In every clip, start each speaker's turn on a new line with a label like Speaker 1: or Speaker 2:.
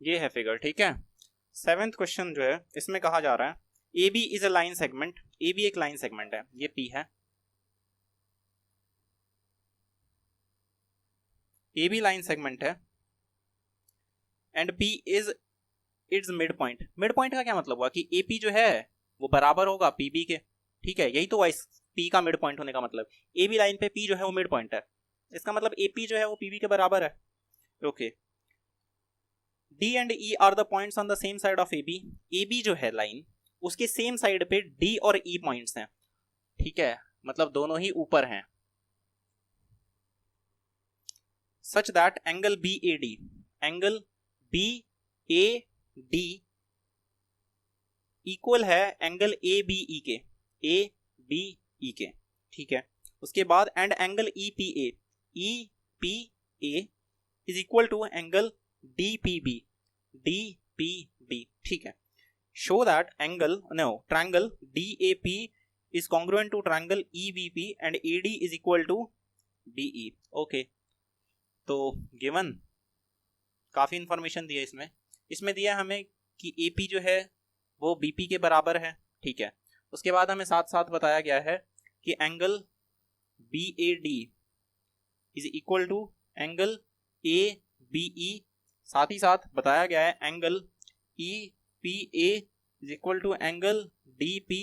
Speaker 1: ये है फिगर, ठीक है। 7th क्वेश्चन जो है इसमें कहा जा रहा है A B is a line segment, A B एक लाइन सेगमेंट है, ये पी है, ए बी लाइन सेगमेंट है and P is its mid point. Mid point का क्या मतलब हुआ कि ए पी जो है वो बराबर होगा पी बी के, ठीक है, यही तो हुआ इस पी का मिड पॉइंट होने का मतलब। ए बी लाइन पे पी जो है वो मिड पॉइंट है, इसका मतलब ए पी जो है वो पी बी के बराबर है। Okay, D and E are the points on the same side of A B, A B जो है लाइन उसके सेम साइड पे डी और ई पॉइंट्स हैं, ठीक है, मतलब दोनों ही ऊपर हैं। Such that angle B A D, angle B A D equal है एंगल ए बी ई के, ए बी ई के, ठीक है। उसके बाद and angle E P A, E P A is equal to angle D P B, D P B, ठीक है। Show that angle no triangle D A P is congruent to triangle E B P and A D is equal to B E. Okay, तो given काफी information दी है इसमें। इसमें दिया हमें कि ए पी जो है वो बी पी के बराबर है, ठीक है। उसके बाद हमें साथ साथ बताया गया है कि angle B A D is equal to angle A B E, साथ ही साथ बताया गया है angle E P A is equal to angle D P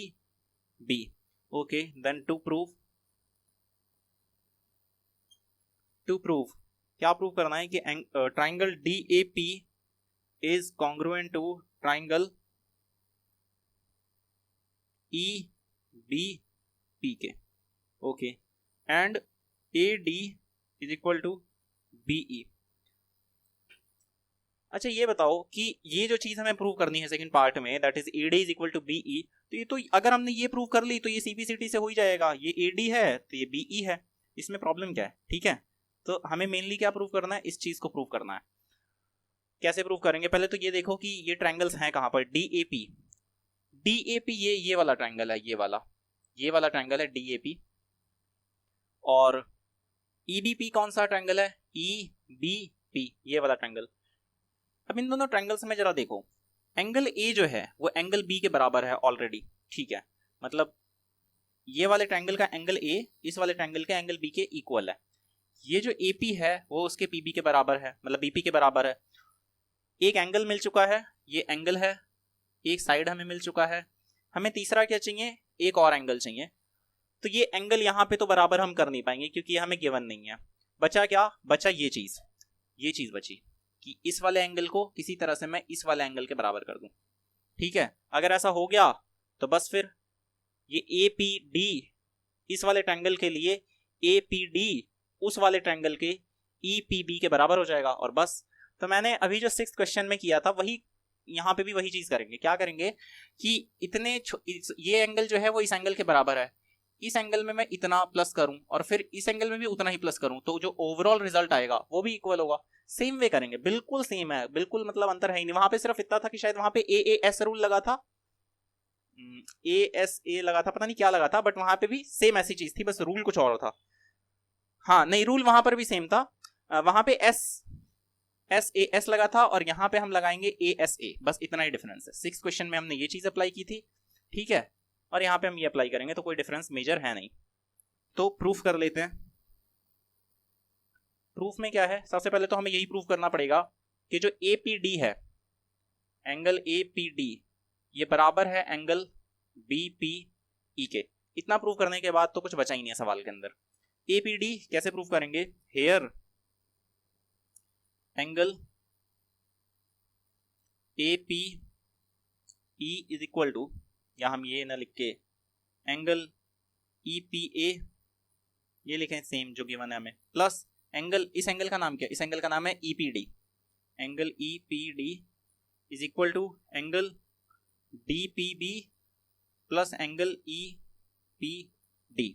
Speaker 1: B. Okay, then to prove क्या प्रूव करना है कि triangle D A P is congruent to triangle E B P के, okay, and A D is equal to B E. अच्छा ये बताओ कि ये जो चीज हमें प्रूव करनी है सेकंड पार्ट में, that is A D is equal to B E, तो ये तो अगर हमने ये प्रूव कर ली तो ये सीपीसीटी से हो ही जाएगा, ये ए डी है तो ये बी ई है, इसमें प्रॉब्लम क्या है, ठीक है। तो हमें मेनली क्या प्रूव करना है, इस चीज को प्रूव करना है। कैसे प्रूव करेंगे, पहले तो ये देखो कि ये ट्रायंगल्स हैं कहां पर, D A P, D A P ये वाला ट्रायंगल है, ये वाला ट्रायंगल है डी ए पी, और ई बी पी कौन सा ट्रायंगल है, ई बी पी, ये वाला ट्रायंगल। अब इन दोनों ट्रायंगल्स में जरा देखो, एंगल ए जो है वो एंगल बी के बराबर है ऑलरेडी, ठीक है, मतलब ये वाले ट्रायंगल का एंगल ए इस वाले ट्रायंगल के एंगल बी के इक्वल है। ये जो ए पी है वो उसके पी बी के बराबर है, मतलब बी पी के बराबर है। एक एंगल मिल चुका है, ये एंगल है, एक साइड हमें मिल चुका है, हमें तीसरा क्या चाहिए, एक और एंगल चाहिए। तो ये एंगल यहाँ पे तो बराबर हम कर नहीं पाएंगे क्योंकि ये हमें गिवन नहीं है। बचा क्या, बचा ये चीज बची कि इस वाले एंगल को किसी तरह से मैं इस वाले एंगल के बराबर कर दूं, ठीक है। अगर ऐसा हो गया तो बस फिर ये ए पी डी इस वाले ट्रायंगल के लिए ए पी डी उस वाले ट्रायंगल के ई पी बी के बराबर हो जाएगा, और बस। तो मैंने अभी जो 6th क्वेश्चन में किया था वही यहाँ पे भी वही चीज करेंगे। क्या करेंगे कि ये एंगल जो है वो इस एंगल के बराबर है, इस एंगल में मैं इतना प्लस करूं और फिर इस एंगल में भी उतना ही प्लस करूं, तो जो ओवरऑल रिजल्ट आएगा वो भी इक्वल होगा। सेम वे करेंगे, बिल्कुल सेम है, बिल्कुल मतलब अंतर है ही नहीं। वहां पे सिर्फ इतना था कि शायद वहां पे ए एस रूल लगा था, ए एस ए लगा था, पता नहीं क्या लगा था, बट वहां पे भी सेम ऐसी चीज थी, बस रूल कुछ और था। हाँ नहीं, रूल वहां पर भी सेम था, वहां पे एस ए एस लगा था और यहाँ पे हम लगाएंगे ए एस ए, बस इतना ही डिफरेंस है। 6th क्वेश्चन में हमने ये चीज अप्लाई की थी, ठीक है, और यहाँ पे हम ये अप्लाई करेंगे, तो कोई डिफरेंस मेजर है नहीं। तो प्रूफ कर लेते हैं। प्रूफ में क्या है, सबसे पहले तो हमें यही प्रूफ करना पड़ेगा कि जो ए पी डी है, एंगल ए पी डी ये बराबर है एंगल बी पी ई के। इतना प्रूफ करने के बाद तो कुछ बचा ही नहीं है सवाल के अंदर। ए पी डी कैसे प्रूफ करेंगे, here angle A P E is equal to, या हम ये ना लिख के एंगल ई पी ए ये लिखें सेम जो गिवन है हमें, प्लस एंगल, इस एंगल का नाम क्या, इस एंगल का नाम है E P D, angle E P D is equal to angle D P B plus angle E P D,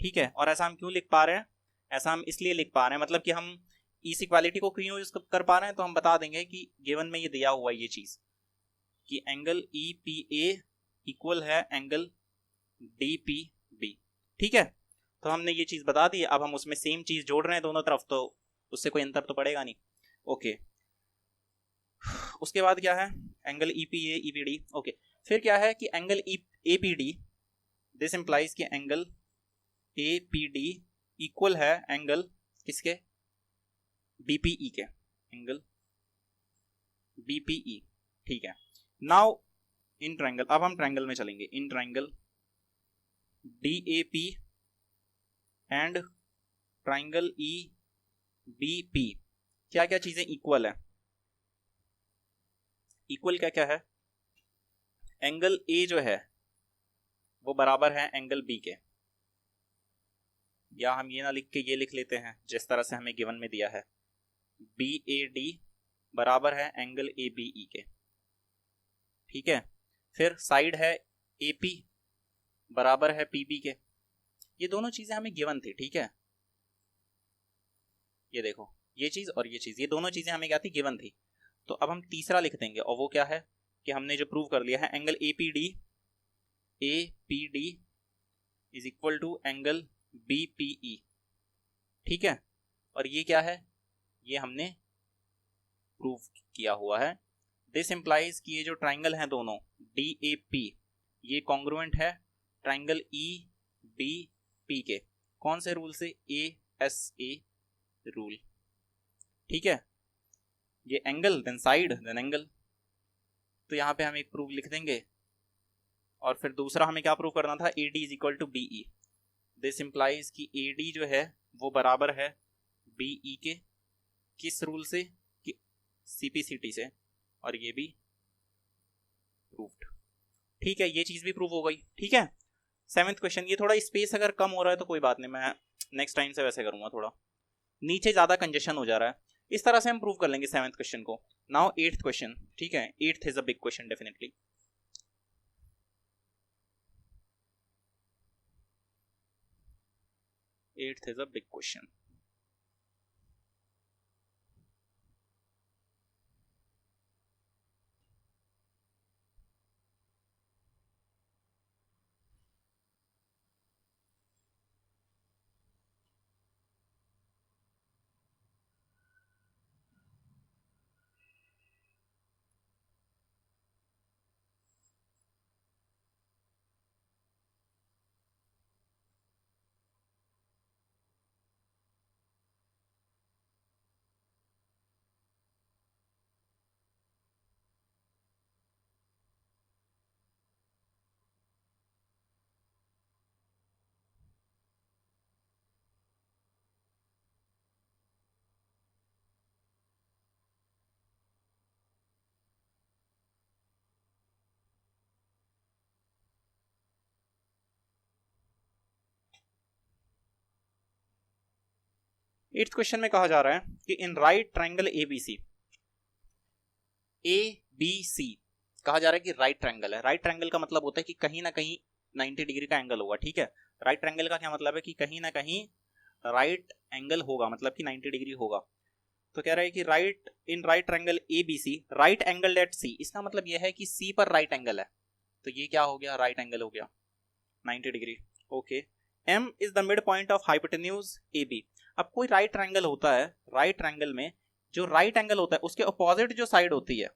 Speaker 1: ठीक है। और ऐसा हम क्यों लिख पा रहे हैं, ऐसा हम इसलिए लिख पा रहे हैं, मतलब कि हम इस इक्वालिटी को क्यों यूज कर पा रहे हैं, तो हम बता देंगे कि गिवन में ये दिया हुआ है ये चीज कि एंगल ई पी ए इक्वल है एंगल डी पी बी, ठीक है। तो हमने ये चीज बता दी, अब हम उसमें सेम चीज जोड़ रहे हैं दोनों तरफ, तो उससे कोई अंतर तो पड़ेगा नहीं। ओके, उसके बाद क्या है, एंगल ईपीए ईपीडी। ओके, फिर क्या है कि एंगल एपीडी, दिस इंप्लाइज कि एंगल एपीडी इक्वल है एंगल किसके, बीपीई के, एंगल बीपीई। ठीक है, नाउ इन ट्रायंगल, अब हम ट्रायंगल में चलेंगे, in triangle DAP and triangle EBP क्या क्या चीजें इक्वल है, इक्वल क्या क्या है, एंगल ए जो है वो बराबर है एंगल बी के, या हम ये ना लिख के ये लिख लेते हैं जिस तरह से हमें गिवन में दिया है, बी ए डी बराबर है एंगल ए बी ई के। ठीक है, फिर साइड है ए पी बराबर है पी बी के। ये दोनों चीजें हमें गिवन थी। ठीक है, ये देखो ये चीज और ये चीज, ये दोनों चीजें हमें क्या थी, गिवन थी। तो अब हम तीसरा लिख देंगे, और वो क्या है कि हमने जो प्रूव कर लिया है angle A P D is equal to angle B P E. ठीक है, और ये क्या है, ये हमने प्रूव किया हुआ है। दिस इंप्लाइज कि ये जो ट्राइंगल हैं दोनों डी ए पी, ये कॉन्ग्रुएंट है ट्राइंगल ई बी पी के। कौन से रूल से, ए एस ए रूल। ठीक है, ये angle then side then angle, तो यहां पे हम एक प्रूफ लिख देंगे। और फिर दूसरा हमें क्या प्रूव करना था, A D is equal to B E. This implies कि ए डी जो है वो बराबर है बी ई के, किस रूल से, कि सीपीसीटी से, और ये भी प्रूव्ड। ठीक है, ये चीज भी प्रूव हो गई। ठीक है, 7th क्वेश्चन, ये थोड़ा स्पेस अगर कम हो रहा है तो कोई बात नहीं, मैं नेक्स्ट टाइम से वैसे करूंगा, थोड़ा नीचे ज्यादा कंजेशन हो जा रहा है। इस तरह से हम प्रूव कर लेंगे 7th क्वेश्चन को। Now 8th question. ठीक है, 8th is a big question definitely. Eighth is a big question. Eighth question में कहा जा रहा है कि in right triangle ABC, A B C कहा जा रहा है कि राइट ट्राइंगल है। राइट ट्राइंगल का मतलब होता है कि कहीं ना कहीं 90 डिग्री का एंगल होगा। ठीक है, राइट ट्राइंगल का क्या मतलब है कि कहीं ना कहीं राइट एंगल होगा, मतलब कि 90 डिग्री होगा। तो कह रहा है कि right in right triangle A B C right angle at C, इसका मतलब यह है कि सी पर राइट एंगल है, तो ये क्या हो गया, राइट एंगल हो गया 90 degree. Okay, M is the mid point of hypotenuse A B. अब कोई राइट ट्राइंगल होता है, राइट ट्राइंगल में जो राइट एंगल होता है उसके अपोजिट जो साइड होती है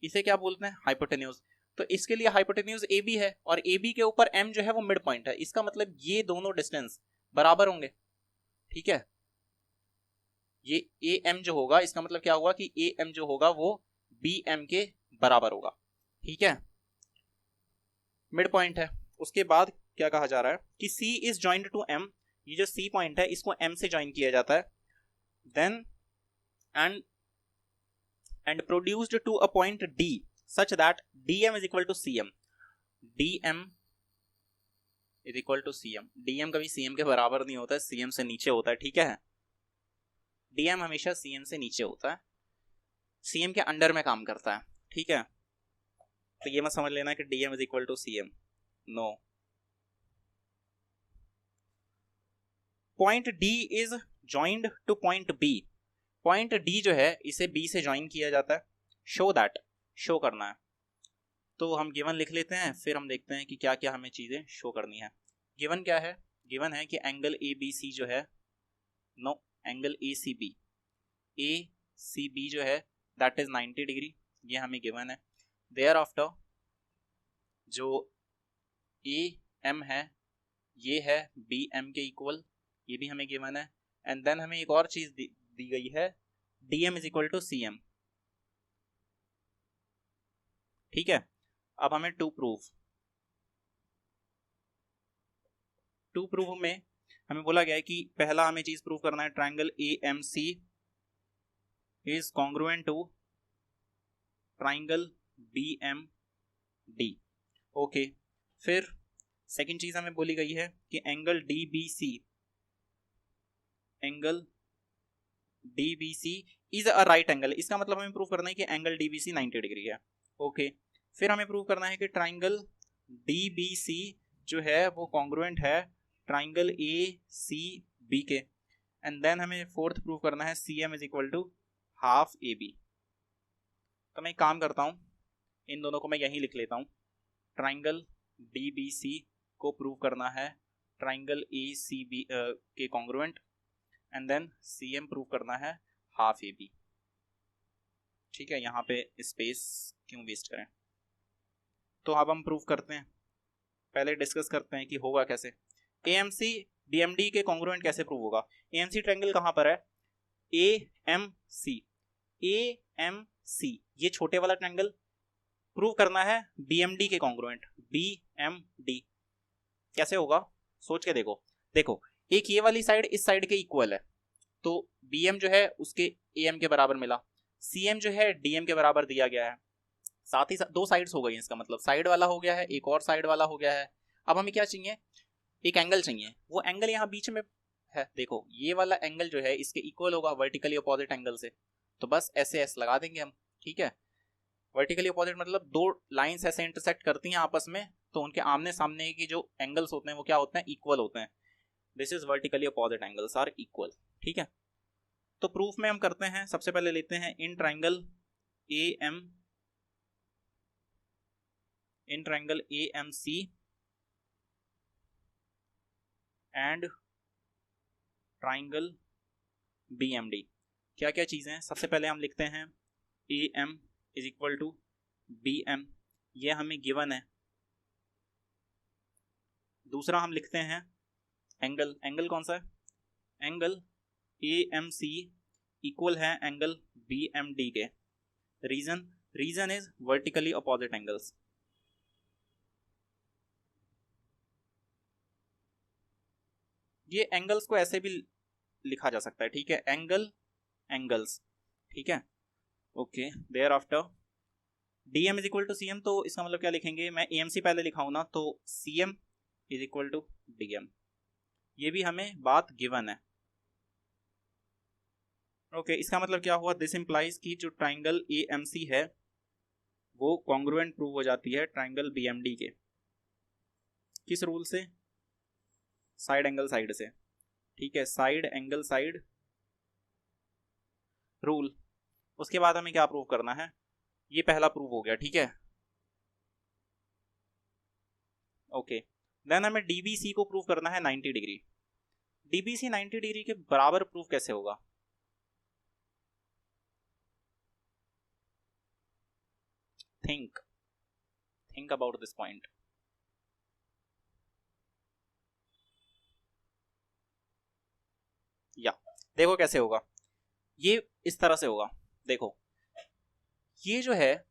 Speaker 1: इसे क्या बोलते हैं, हाइपोटेन्यूज। तो इसके लिए हाइपोटेन्यूज ए बी है और ए बी के ऊपर एम जो है वो मिड पॉइंट है, इसका मतलब ये दोनों डिस्टेंस बराबर होंगे। ठीक है, ये ए एम जो होगा इसका मतलब क्या होगा कि ए एम जो होगा वो बी एम के बराबर होगा। ठीक है, मिड पॉइंट है। उसके बाद क्या कहा जा रहा है कि C is joined to M, ये जो C पॉइंट है इसको M से ज्वाइन किया जाता है, then and produced to a point D such that DM is equal to CM। DM is equal to CM, DM कभी CM के बराबर नहीं होता है, CM से नीचे होता है। ठीक है, DM हमेशा CM से नीचे होता है, CM के अंडर में काम करता है। ठीक है, तो ये मत समझ लेना कि DM is equal to CM, no. Point D is joined to point B, point D जो है इसे B से ज्वाइन किया जाता है, शो दैट, शो करना है। तो हम गिवन लिख लेते हैं, फिर हम देखते हैं कि क्या क्या हमें चीजें शो करनी है। गिवन क्या है, गिवन है कि एंगल ABC जो है, नो, एंगल ACB, ACB जो है दैट इज 90 डिग्री। ये हमें गिवन है। देयर आफ्टर जो ए एम है ये है बी एम के इक्वल, ये भी हमें गिवन है। एंड देन हमें एक और चीज दी गई है, D M is equal to C M. ठीक है, अब हमें टू प्रूफ में हमें बोला गया है कि पहला हमें चीज प्रूव करना है, triangle A M C is congruent to triangle B M D. Okay, फिर सेकेंड चीज हमें बोली गई है कि angle D B C is a right angle. इसका मतलब हमें प्रूव करना है कि angle D B C 90 degree है। ओके, फिर हमें प्रूव करना है कि ट्राइंगल डी बी सी जो है वो कॉन्ग्रुएंट है ट्राइंगल ए सी बी के। एंड देन हमें फोर्थ प्रूव करना है C M is equal to half A B. तो मैं एक काम करता हूँ, इन दोनों को मैं यहीं लिख लेता हूँ। ट्राइंगल डी बी सी को प्रूव करना है ट्राइंगल ए सी बी के congruent, and then C M prove करना है हाफ ए बी। ठीक है, यहाँ पे स्पेस क्यों वेस्ट करें। तो अब हम प्रूव करते हैं, पहले डिस्कस करते हैं कि होगा कैसे। AMC DMD के कॉन्ग्रुएंट कैसे प्रूव होगा। AMC ट्रायंगल कहाँ पर है, AMC ये छोटे वाला ट्रायंगल प्रूव करना है BMD के कॉन्ग्रुएंट, BMD कैसे होगा सोच के देखो एक ये वाली साइड इस साइड के इक्वल है, तो BM जो है उसके AM के बराबर मिला, CM जो है DM के बराबर दिया गया है, साथ ही दो साइड्स हो गई, इसका मतलब साइड वाला हो गया है, एक और साइड वाला हो गया है। अब हमें क्या चाहिए, एक एंगल चाहिए, वो एंगल यहाँ बीच में है। देखो ये वाला एंगल जो है इसके इक्वल होगा वर्टिकली अपोजिट एंगल से, तो बस ऐसे एस लगा देंगे हम। ठीक है, वर्टिकली अपोजिट मतलब दो लाइंस ऐसे इंटरसेक्ट करती हैं आपस में, तो उनके आमने सामने की जो एंगल्स होते हैं वो क्या होते हैं, इक्वल होते हैं। This is vertically opposite angles are equal. ठीक है, तो प्रूफ में हम करते हैं, सबसे पहले लेते हैं in triangle AMC and triangle BMD। क्या क्या चीजें हैं, सबसे पहले हम लिखते हैं AM is equal to BM, ये हमें गिवन है। दूसरा हम लिखते हैं एंगल कौन सा है, एंगल AMC इक्वल है एंगल BMD के। Reason is vertically opposite angles. ये एंगल्स को ऐसे भी लिखा जा सकता है। ठीक है, एंगल्स। ठीक है, okay, thereafter DM is equal to CM, तो इसका मतलब क्या लिखेंगे, मैं AMC पहले लिखा हूं ना, तो CM is equal to DM, ये भी हमें बात गिवन है। ओके, इसका मतलब क्या हुआ, दिस इंप्लाइज कि जो ट्राइंगल AMC है वो कॉन्ग्रुएंट प्रूव हो जाती है ट्राइंगल BMD के। किस रूल से, साइड एंगल साइड से। ठीक है, साइड एंगल साइड रूल। उसके बाद हमें क्या प्रूव करना है, ये पहला प्रूव हो गया। ठीक है, ओके, देन हमें DBC को प्रूव करना है 90 डिग्री। DBC 90 डिग्री के बराबर प्रूव कैसे होगा, थिंक अबाउट दिस पॉइंट। या देखो कैसे होगा, ये इस तरह से होगा। देखो ये जो है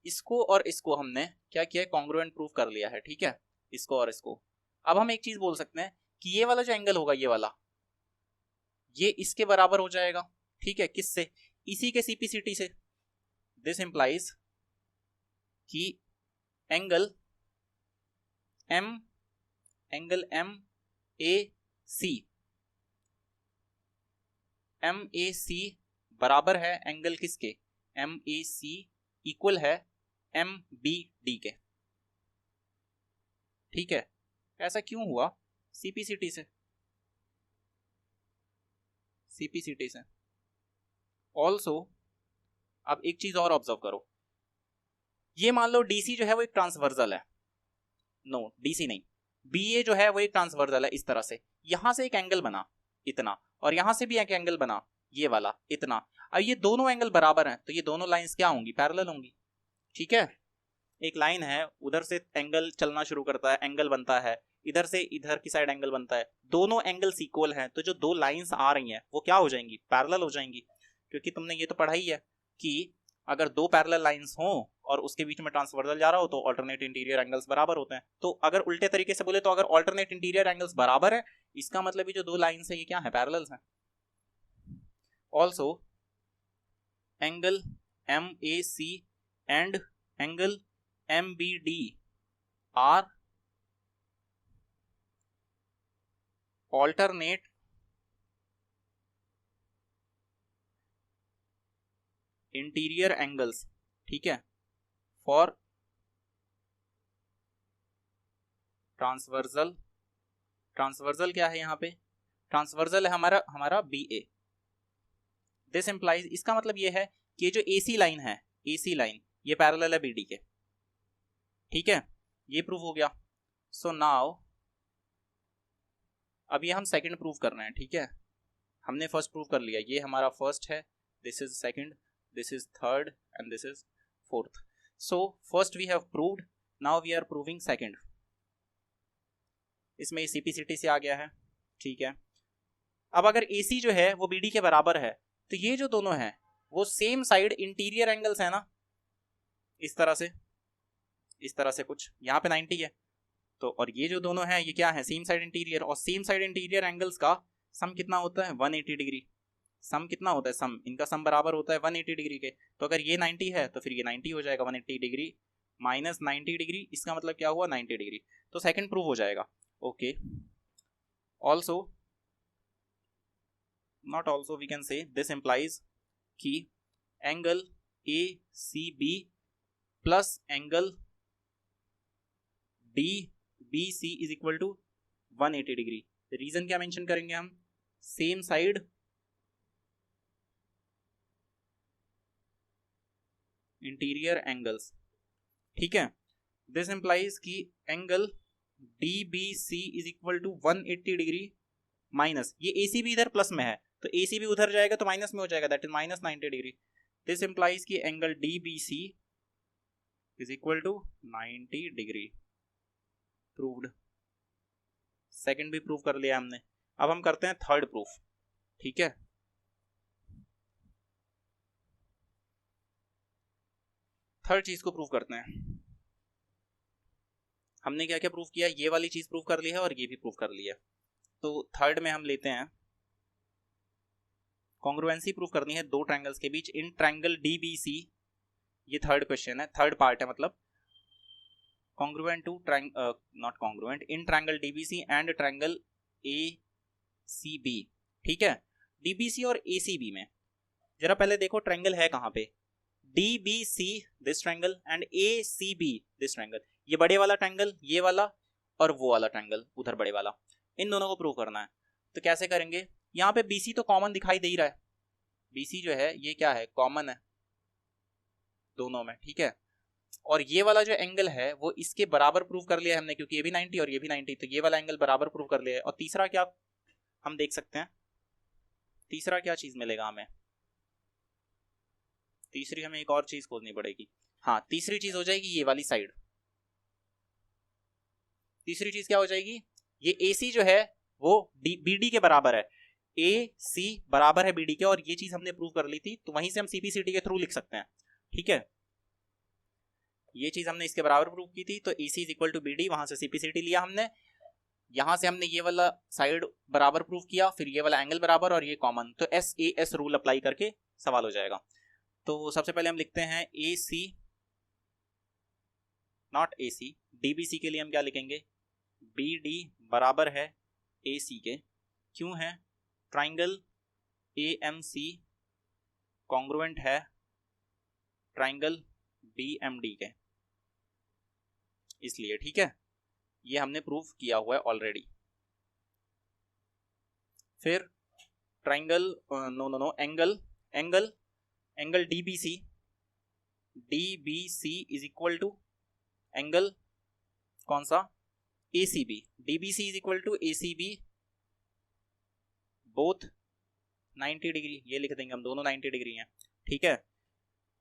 Speaker 1: इसको और इसको हमने क्या किया, कॉन्ग्रुएंट प्रूफ कर लिया है। ठीक है, इसको और इसको। अब हम एक चीज बोल सकते हैं कि ये वाला जो एंगल होगा, ये वाला, ये इसके बराबर हो जाएगा। ठीक है, किससे, इसी के CPCT से। दिस इंप्लाइज कि एंगल MAC बराबर है एंगल किसके, MAC इक्वल है MBD के। ठीक है, ऐसा क्यों हुआ, CPCT से। ऑल्सो अब एक चीज और ऑब्जर्व करो, ये मान लो DC जो है वो एक ट्रांसवर्सल है, नो DC नहीं, BA जो है वो एक ट्रांसवर्सल है। इस तरह से यहां से एक एंगल बना इतना, और यहां से भी एक एंगल बना ये वाला इतना। अब ये दोनों एंगल बराबर हैं तो ये दोनों लाइंस क्या होंगी, पैरेलल होंगी। ठीक है, एक लाइन है, उधर से एंगल चलना शुरू करता है, एंगल बनता है, इधर से इधर की साइड एंगल बनता है, दोनों एंगल्स इक्वल हैं, तो जो दो लाइंस आ रही हैं वो क्या हो जाएंगी, पैरेलल हो जाएंगी। क्योंकि तुमने ये तो पढ़ा ही है कि अगर दो पैरेलल लाइंस हो और उसके बीच में ट्रांसवर्सल जा रहा हो तो अल्टरनेट इंटीरियर एंगल्स बराबर होते हैं। तो अगर उल्टे तरीके से बोले तो अगर अल्टरनेट इंटीरियर एंगल्स बराबर है, इसका मतलब ये जो दो लाइंस है ये क्या है, पैरेलल्स हैं। Also angle MAC and angle MBD are alternate interior angles, ठीक है, फॉर ट्रांसवर्सल। ट्रांसवर्सल क्या है यहाँ पे, ट्रांसवर्सल है हमारा BA। दिस इंप्लाइज, इसका मतलब ये है कि ये जो AC लाइन है, AC लाइन ये पैरेलल है BD के। ठीक है, ये प्रूव हो गया। सो नाउ अब ये हम सेकंड प्रूव कर रहे हैं। ठीक है, हमने फर्स्ट प्रूव कर लिया, ये हमारा फर्स्ट है, this is second, this is third and this is fourth. So first we have proved, now we are proving second. इसमें CPCT से आ गया है। ठीक है, अब अगर AC जो है वो BD के बराबर है तो ये जो दोनों हैं वो सेम साइड इंटीरियर एंगल्स है ना, इस तरह से कुछ यहाँ पे 90 है तो, और ये जो दोनों हैं ये क्या है, सेम साइड इंटीरियर, और सेम साइड इंटीरियर एंगल्स का सम कितना होता है, 180 डिग्री। सम कितना होता है, सम इनका सम बराबर होता है 180 डिग्री के। तो अगर ये 90 है तो फिर ये 90 हो जाएगा, 180 डिग्री माइनस 90 डिग्री, इसका मतलब क्या हुआ, 90 डिग्री। तो सेकंड प्रूव हो जाएगा। Okay, also not also we can say this implies कि angle ACB plus angle DBC is equal to 180 degree. Reason क्या मेंशन करेंगे हम, सेम साइड इंटीरियर एंगल्स। ठीक है, दिस इंप्लाइज कि angle DBC is equal to 180 degree minus, ये ACB इधर plus में है तो ACB उधर जाएगा तो माइनस में हो जाएगा, that is minus 90 degree. This implies कि angle DBC is equal to 90 degree. Proved, second भी प्रूव कर लिया हमने। अब हम करते हैं थर्ड प्रूफ। ठीक है, थर्ड चीज को प्रूव करते हैं। हमने क्या क्या प्रूव किया, ये वाली चीज प्रूव कर ली है और ये भी प्रूव कर लिया। तो थर्ड में हम लेते हैं कॉन्ग्रुएंसी प्रूव करनी है दो ट्रायंगल्स के बीच इन ट्रायंगल DBC। ये थर्ड क्वेश्चन है, थर्ड पार्ट है, मतलब congruent to not congruent in triangle DBC and triangle ACB। ठीक है, DBC और ACB में जरा पहले देखो ट्रायंगल है कहां पे, DBC this triangle and ACB this triangle. ये बड़े वाला ट्रायंगल, ये वाला, और वो वाला ट्रायंगल उधर बड़े वाला, इन दोनों को प्रूव करना है। तो कैसे करेंगे, यहाँ पे BC तो कॉमन दिखाई दे ही रहा है, BC जो है ये क्या है, कॉमन है दोनों में। ठीक है, और ये वाला जो एंगल है वो इसके बराबर प्रूव कर लिया है हमने, क्योंकि ये भी 90 और ये भी 90, तो ये वाला एंगल बराबर प्रूव कर लिया है। और तीसरा क्या हम देख सकते हैं, तीसरा क्या चीज मिलेगा हमें, तीसरी हमें एक और चीज खोजनी पड़ेगी। हाँ, तीसरी चीज हो जाएगी ये वाली साइड। तीसरी चीज क्या हो जाएगी, ये AC जो है वो BD के बराबर है, AC बराबर है BD के, और ये चीज हमने प्रूव कर ली थी, तो वहीं से हम CPCT के थ्रू लिख सकते हैं। ठीक है, ये चीज हमने इसके बराबर प्रूव की थी, तो AC is equal to BD, वहां से CPCT लिया हमने, यहां से हमने ये वाला साइड बराबर प्रूव किया, फिर ये वाला एंगल बराबर और ये कॉमन, तो SAS रूल अप्लाई करके सवाल हो जाएगा। तो सबसे पहले हम लिखते हैं AC नॉट AC, DBC के लिए हम क्या लिखेंगे, BD बराबर है AC के, क्यों है, ट्राइंगल AMC कॉन्ग्रुएंट है ट्राइंगल BMD के, इसलिए। ठीक है, ये हमने प्रूव किया हुआ है ऑलरेडी। फिर triangle angle DBC is equal to angle कौन सा, ACB। DBC is equal to ACB both 90 degree, ये लिख देंगे हम, दोनों 90 डिग्री हैं, ठीक है।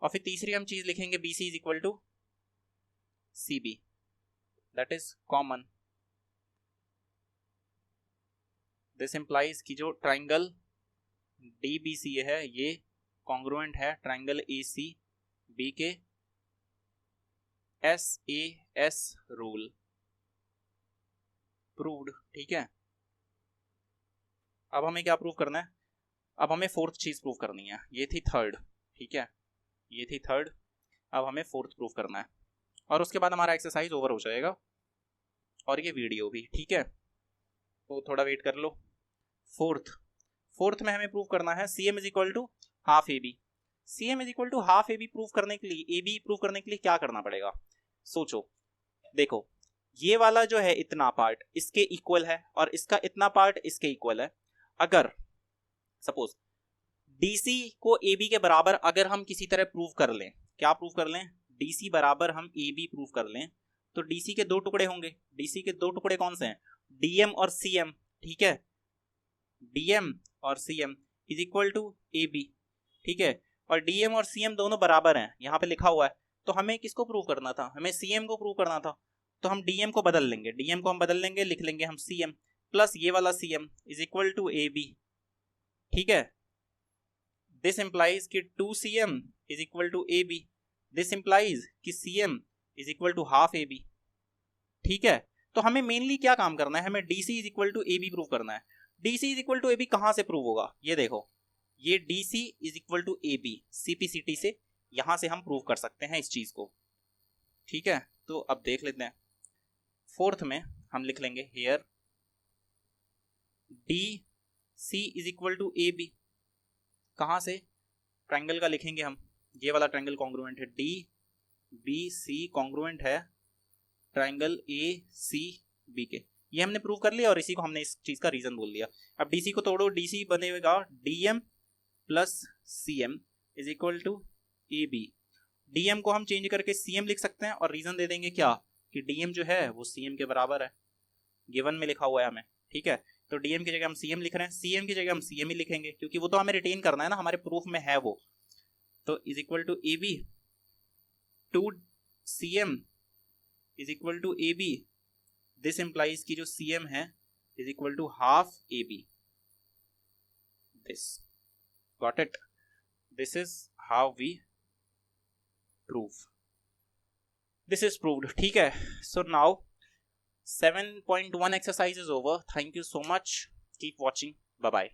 Speaker 1: और फिर तीसरी हम चीज लिखेंगे BC is equal to CB, that is common. This implies कि जो ट्राइंगल DBC है ये कॉन्ग्रुएंट है ट्राइंगल ACB के SAS रूल, प्रूव्ड, ठीक है। अब हमें क्या प्रूव करना है, अब हमें फोर्थ चीज प्रूव करनी है, ये थी थर्ड, ठीक है, ये थी थर्ड, अब हमें फोर्थ प्रूव करना है, और उसके बाद हमारा एक्सरसाइज ओवर हो जाएगा और ये वीडियो भी, ठीक है। तो थोड़ा वेट कर लो। फोर्थ में हमें प्रूव करना है CM is equal to half AB। CM is equal to half AB prove करने के लिए, AB प्रूव करने के लिए क्या करना पड़ेगा, सोचो। देखो ये वाला जो है इतना पार्ट इसके इक्वल है और इसका इतना पार्ट इसके इक्वल है। अगर सपोज DC को AB के बराबर अगर हम किसी तरह प्रूव कर लें, क्या प्रूव कर लें, DC बराबर हम AB प्रूव कर लें, तो DC के दो टुकड़े होंगे। DC के दो टुकड़े कौन से हैं, DM और CM, ठीक है, DM और CM is equal to AB, ठीक है। और DM और CM दोनों बराबर हैं, यहाँ पे लिखा हुआ है। तो हमें किसको प्रूव करना था, हमें CM को प्रूव करना था। तो हम DM को बदल लेंगे, DM को हम बदल लेंगे, लिख लेंगे हम CM प्लस ये वाला CM is equal to AB, ठीक है। दिस इंप्लाइज कि 2CM is equal to AB, this implies कि CM is equal to half AB, ठीक है। तो हमें मेनली क्या काम करना है, हमें DC is equal to AB prove करना है। DC is equal to AB कहां से प्रूव होगा, ये देखो, ये DC is equal to AB CPCT से, यहां से हम प्रूव कर सकते हैं इस चीज को, ठीक है। तो अब देख लेते हैं, फोर्थ में हम लिख लेंगे here DC is equal to AB, कहां से, ट्रायंगल का लिखेंगे हम, ये वाला ट्रायंगल कॉन्ग्रुएंट है, DBC कॉन्ग्रुएंट है ट्रायंगल ACB के, ये हमने प्रूव कर लिया और इसी को हमने इस चीज का रीजन बोल दिया। अब DC को तोड़ो, DC बनेगा DM plus CM is equal to AB। DM को हम चेंज करके CM लिख सकते हैं और रीजन दे देंगे क्या, कि DM जो है वो CM के बराबर है, गिवन में लिखा हुआ है हमें, ठीक है। तो DM की जगह हम CM लिख रहे हैं, CM की जगह हम CM ही लिखेंगे क्योंकि वो तो हमें रिटेन करना है ना, हमारे प्रूफ में है वो। तो is equal to AB, 2CM is equal to AB, this implies की जो CM है is equal to half AB, this, got it, this is how we prove, this is proved, ठीक है। So now 7.1 exercise is over. Thank you so much. Keep watching. Bye bye.